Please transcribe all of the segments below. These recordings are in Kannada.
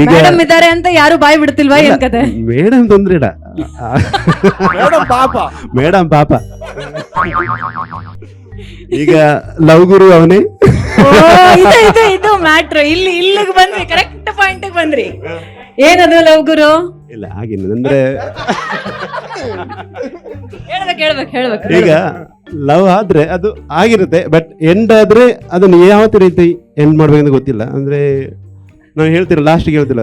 ಈಗ ಮೇಡಮ್ ಇದ್ದಾರೆ ಅಂತ ಯಾರು ಬಾಯಿ ಬಿಡ್ತಿಲ್ವಾ ಏನ್ ಕತೆ? ಮೇಡಮ್ ತೊಂದ್ರೆ ಇಲ್ಲ, ಮೇಡಮ್ ಪಾಪ. ಮೇಡಮ್ ಪಾಪ. ಈಗ ಲವ್ ಗುರು ಅವನೇ. ಓ, ಇದು ಮ್ಯಾಟ್ರ್. ಇಲ್ಲಿಗೆ ಬಂದ್ರಿ, ಕರೆಕ್ಟ್ ಪಾಯಿಂಟ್ ಬಂದ್ರಿ. ಏನದು ಲವ್ ಗುರು? ಇಲ್ಲ ಹಾಗೇನಿಲ್ಲ, ಅಂದ್ರೆ ಹೇಳ್ಬೇಕು. ಈಗ ಲವ್ ಆದ್ರೆ ಅದು ಆಗಿರುತ್ತೆ, ಬಟ್ ಎಂಡ್ ಆದ್ರೆ ಅದನ್ನ ಯಾವ ರೀತಿ ಎಂಡ್ ಮಾಡ್ಬೇಕಂತ ಗೊತ್ತಿಲ್ಲ. ಅಂದ್ರೆ ನಾವು ಹೇಳ್ತಿರ ಲಾಸ್ಟ್ಗೆ ಹೇಳ್ತಿಲ್ಲ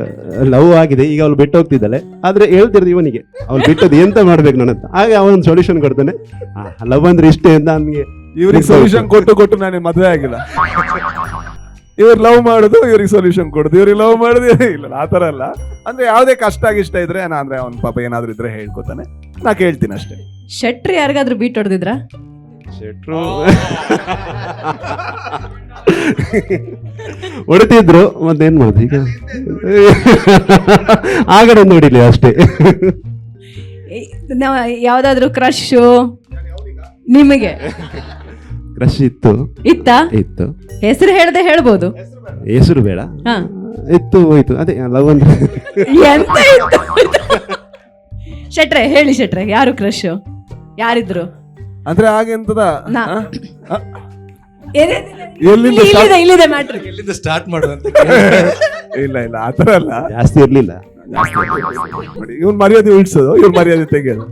ಲವ್ ಆಗಿದೆ, ಈಗ ಅವಳು ಬಿಟ್ಟು ಹೋಗ್ತಿದ್ದಾಳೆ, ಆದ್ರೆ ಹೇಳ್ತಿರೋದು ಇವನಿಗೆ ಅವಳು ಬಿಟ್ಟದ್ದು ಎಂತ ಮಾಡ್ಬೇಕು ನನ್ನಂತ. ಆಗ ಅವನೊಂದು ಸೊಲ್ಯೂಷನ್ ಕೊಡ್ತಾನೆ, ಲವ್ ಅಂದ್ರೆ ಇಷ್ಟೇ ಅಂತ ನನ್ಗೆ. ಇವ್ರಿಗೆ ಸೊಲ್ಯೂಷನ್ ಕೊಟ್ಟು ನಾನು ಮದುವೆ ಆಗಿಲ್ಲ. ಇವ್ರು ಲವ್ ಮಾಡುದು, ಇವ್ರಿಗೆ ಸೊಲ್ಯೂಷನ್ ಕೊಡುದು, ಇವ್ರಿಗೆ ಲವ್ ಮಾಡುದು. ಇಲ್ಲ ಆತರ ಅಲ್ಲ. ಅಂದ್ರೆ ಯಾವ್ದೇ ಕಷ್ಟ ಇಷ್ಟ ಇದ್ರೆ ಅಂದ್ರೆ ಅವ್ನ ಪಾಪ ಏನಾದ್ರು ಇದ್ರೆ ಹೇಳ್ಕೊತಾನೆ, ನಾ ಕೇಳ್ತೀನಿ ಅಷ್ಟೇ. ಶೆಟ್ರಿ ಯಾರಿಗಾದ್ರೂ ಬೀಟ್ ಹೊಡೆದಿದ್ರ? ಶೆಟ್ರು ಹೊಡಿತಿದ್ರು, ಮತ್ತೇನ್ ಮಾಡುದು ಈಗ. ಆಗಡೆ ನೋಡಿಲಿ ಅಷ್ಟೇ. ಯಾವ್ದಾದ್ರು ಕ್ರಶ್ ನಿಮಗೆ ಕ್ರಶ್ ಇತ್ತು. ಇತ್ತು. ಹೆಸರು ಹೇಳ್ದೆ ಹೇಳ್ಬೋದು, ಹೆಸರು ಬೇಡ. ಹಾ. ಇತ್ತು ಹೋಯ್ತು, ಅದೇ ಲವ್ ಅಂದ್ರೆ. ಎಂತ ಇತ್ತು? ಶೆಟ್ರೆ ಹೇಳಿ, ಶೆಟ್ರೆ ಯಾರು ಕ್ರಶ್, ಯಾರಿದ್ರು? ಅಂದ್ರೆ ಹಾಗೆಂತದ ನಾ- ಎಲ್ಲಿಂದ ಇಲ್ಲಿದೆ ಮ್ಯಾಟ್ರ್. ಎಲ್ಲಿಂದ ಸ್ಟಾರ್ಟ್ ಮಾಡುವಂತ. ಇಲ್ಲ ಆತರ ಅಲ್ಲ. ಜಾಸ್ತಿ ಇರ್ಲಿಲ್ಲ. ಇವ್ನ್ ಮರ್ಯಾದೆ ಉಳಿಸೋದು, ಇವ್ರ ಮರ್ಯಾದೆ ತೆಗೆಯೋದು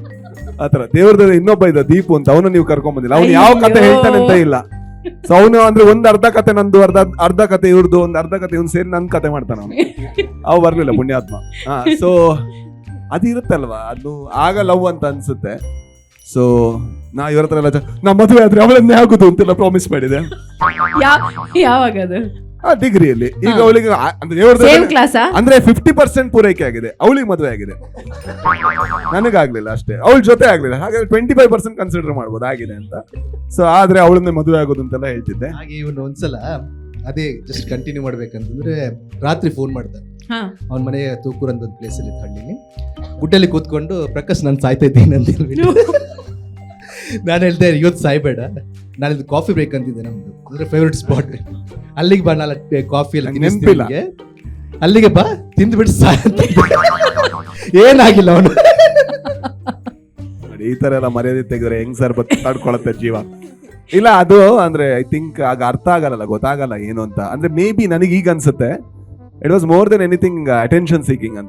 ಆತರ. ದೇವ್ರದ ಇನ್ನೊಬ್ಬ ಇದ್ದ ದೀಪು ಅಂತ, ಅವನು ನೀವು ಕರ್ಕೊಂಡ್ ಬಂದಿಲ್ಲ. ಅವ್ನು ಯಾವ ಕತೆ ಹೇಳ್ತಾನೆ ಅಂತ ಇಲ್ಲ. ಸೊ ಅವನು ಅಂದ್ರೆ ಒಂದ್ ಅರ್ಧ ಕತೆ ನಂದು, ಅರ್ಧ ಕತೆ ಇವ್ರದ್ದು, ಒಂದ್ ಅರ್ಧ ಕತೆ ಇವ್ನು ಸೇರಿ ನನ್ ಕತೆ ಮಾಡ್ತಾನ ಅವನು. ಅವ್ ಬರ್ಲಿಲ್ಲ ಪುಣ್ಯಾತ್ಮ. ಸೊ ಅದಿರುತ್ತಲ್ವಾ, ಅದು ಆಗ ಲವ್ ಅಂತ ಅನ್ಸುತ್ತೆ. ಸೊ ನಾ ಇವ್ರ ಹತ್ರ ಎಲ್ಲ ನಾ ಮದುವೆ ಆದ್ರೆ ಅವಳನ್ನೇ ಆಗುದು ಅಂತೆಲ್ಲ ಪ್ರಾಮಿಸ್ ಮಾಡಿದೆ. ಯಾವಾಗದು? ಡಿಗ್ರಿಯಲ್ಲಿ. ಈಗ ಅವಳಿಗೆ ಸೇಮ್ ಕ್ಲಾಸಾ? ಅಂದ್ರೆ 50% ಪೂರೈಕೆ ಆಗಿದೆ, ಅವಳಿಗೆ ಮದುವೆ ಆಗಿದೆ, ನನಗಾಗ್ಲಿಲ್ಲ ಅಷ್ಟೇ, ಅವಳ ಜೊತೆ ಆಗ್ಲಿಲ್ಲ. ಹಾಗಾದ್ರೆ 25% ಕನ್ಸಿಡರ್ ಮಾಡ್ಬೋದು ಆಗಿದೆ ಅಂತ. ಸೊ ಆದ್ರೆ ಅವಳನ್ನೇ ಮದುವೆ ಆಗೋದು ಅಂತೆಲ್ಲ ಹೇಳ್ತಿದ್ದೆ. ಹಾಗೆ ಇವನು ಒಂದ್ಸಲ ಅದೇ ಜಸ್ಟ್ ಕಂಟಿನ್ಯೂ ಮಾಡ್ಬೇಕಂತಂದ್ರೆ ರಾತ್ರಿ ಫೋನ್ ಮಾಡ್ತಾನೆ. ಅವ್ನ ಮನೆ ತೂಕೂರ್ ಅಂತ ಒಂದು ಪ್ಲೇಸ್ ಅಲ್ಲಿ ಹಳ್ಳಿಲಿ ಗುಡ್ಡಲ್ಲಿ ಕೂತ್ಕೊಂಡು, ಪ್ರಕಾಶ್ ನಾನು ಸಾಯ್ತಾ ಇದ್ದೀನಿ ಅಂತ ಹೇಳ್ಬಿಟ್ಟು ನಾನು ಹೇಳ್ದೆ ಇವತ್ತು ಸಾಯ್ಬೇಡ, ನಾನು ಇದು ಕಾಫಿ ಬ್ರೇಕ್ ಅಂತಿದ್ದೆ, ನಮ್ದು ಅಂದ್ರೆ ಫೇವ್ರೆಟ್ ಸ್ಪಾಟ್, ಅಲ್ಲಿಗೆ ಬಾ, ನಾಳೆ ಕಾಫಿ ಎಲ್ಲ ನೆನಪಿಲ್ಲ, ಅಲ್ಲಿಗೆ ಬಾ, ತಿಂದ್ಬಿಟ್ಟು ಸಾಯ್ ಅಂತ. ಏನಾಗಿಲ್ಲ ಅವನು. ಈ ತರ ಎಲ್ಲ ಮರ್ಯಾದೆ ತೆಗೆದ್ರೆ ಹೆಂಗ್ ಸರ್ ತಡ್ಕೊಳತ್ತೆ ಜೀವ. ಇಲ್ಲ ಅದು ಅಂದ್ರೆ ಐ ಥಿಂಕ್ ಆಗ ಅರ್ಥ ಆಗಲ್ಲ, ಗೊತ್ತಾಗಲ್ಲ ಏನು ಅಂತ. ಅಂದ್ರೆ ಮೇ ಬಿ ನನಗೆ ಈಗ ಅನ್ಸುತ್ತೆ it was more than anything attention seeking ಅಂತ.